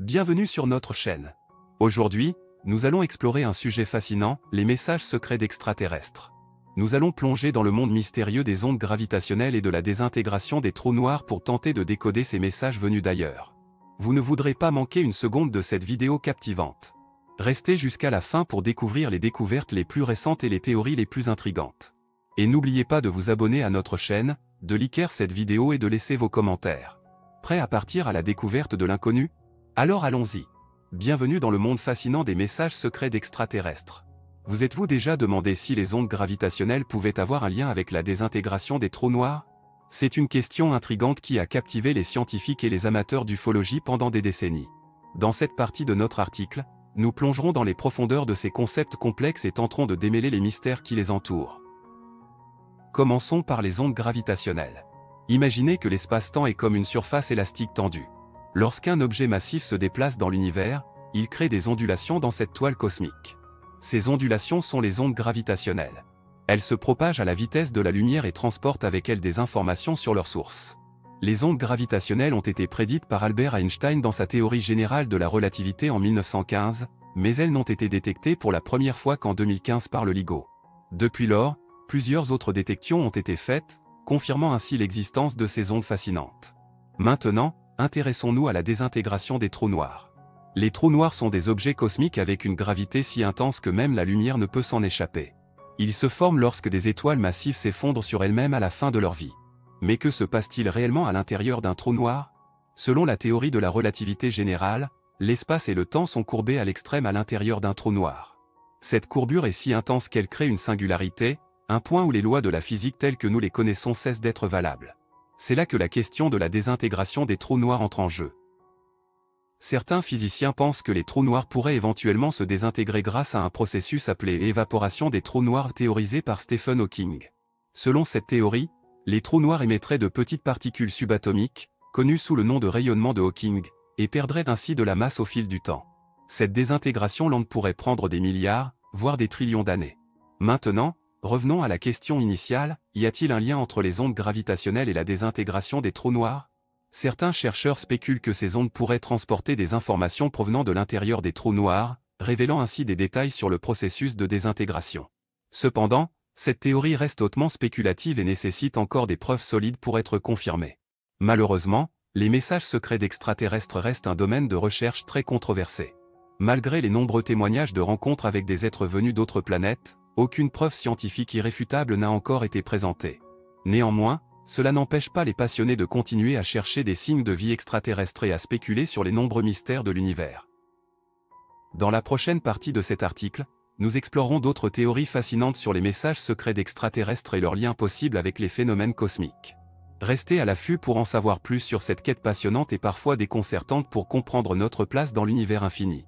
Bienvenue sur notre chaîne. Aujourd'hui, nous allons explorer un sujet fascinant, les messages secrets d'extraterrestres. Nous allons plonger dans le monde mystérieux des ondes gravitationnelles et de la désintégration des trous noirs pour tenter de décoder ces messages venus d'ailleurs. Vous ne voudrez pas manquer une seconde de cette vidéo captivante. Restez jusqu'à la fin pour découvrir les découvertes les plus récentes et les théories les plus intrigantes. Et n'oubliez pas de vous abonner à notre chaîne, de liker cette vidéo et de laisser vos commentaires. Prêt à partir à la découverte de l'inconnu? Alors allons-y. Bienvenue dans le monde fascinant des messages secrets d'extraterrestres. Vous êtes-vous déjà demandé si les ondes gravitationnelles pouvaient avoir un lien avec la désintégration des trous noirs? C'est une question intrigante qui a captivé les scientifiques et les amateurs d'ufologie pendant des décennies. Dans cette partie de notre article, nous plongerons dans les profondeurs de ces concepts complexes et tenterons de démêler les mystères qui les entourent. Commençons par les ondes gravitationnelles. Imaginez que l'espace-temps est comme une surface élastique tendue. Lorsqu'un objet massif se déplace dans l'univers, il crée des ondulations dans cette toile cosmique. Ces ondulations sont les ondes gravitationnelles. Elles se propagent à la vitesse de la lumière et transportent avec elles des informations sur leur source. Les ondes gravitationnelles ont été prédites par Albert Einstein dans sa théorie générale de la relativité en 1915, mais elles n'ont été détectées pour la première fois qu'en 2015 par le LIGO. Depuis lors, plusieurs autres détections ont été faites, confirmant ainsi l'existence de ces ondes fascinantes. Maintenant, intéressons-nous à la désintégration des trous noirs. Les trous noirs sont des objets cosmiques avec une gravité si intense que même la lumière ne peut s'en échapper. Ils se forment lorsque des étoiles massives s'effondrent sur elles-mêmes à la fin de leur vie. Mais que se passe-t-il réellement à l'intérieur d'un trou noir? Selon la théorie de la relativité générale, l'espace et le temps sont courbés à l'extrême à l'intérieur d'un trou noir. Cette courbure est si intense qu'elle crée une singularité, un point où les lois de la physique telles que nous les connaissons cessent d'être valables. C'est là que la question de la désintégration des trous noirs entre en jeu. Certains physiciens pensent que les trous noirs pourraient éventuellement se désintégrer grâce à un processus appelé évaporation des trous noirs théorisé par Stephen Hawking. Selon cette théorie, les trous noirs émettraient de petites particules subatomiques, connues sous le nom de rayonnement de Hawking, et perdraient ainsi de la masse au fil du temps. Cette désintégration lente pourrait prendre des milliards, voire des trillions d'années. Maintenant, revenons à la question initiale, y a-t-il un lien entre les ondes gravitationnelles et la désintégration des trous noirs? Certains chercheurs spéculent que ces ondes pourraient transporter des informations provenant de l'intérieur des trous noirs, révélant ainsi des détails sur le processus de désintégration. Cependant, cette théorie reste hautement spéculative et nécessite encore des preuves solides pour être confirmée. Malheureusement, les messages secrets d'extraterrestres restent un domaine de recherche très controversé. Malgré les nombreux témoignages de rencontres avec des êtres venus d'autres planètes, aucune preuve scientifique irréfutable n'a encore été présentée. Néanmoins, cela n'empêche pas les passionnés de continuer à chercher des signes de vie extraterrestre et à spéculer sur les nombreux mystères de l'univers. Dans la prochaine partie de cet article, nous explorerons d'autres théories fascinantes sur les messages secrets d'extraterrestres et leurs liens possibles avec les phénomènes cosmiques. Restez à l'affût pour en savoir plus sur cette quête passionnante et parfois déconcertante pour comprendre notre place dans l'univers infini.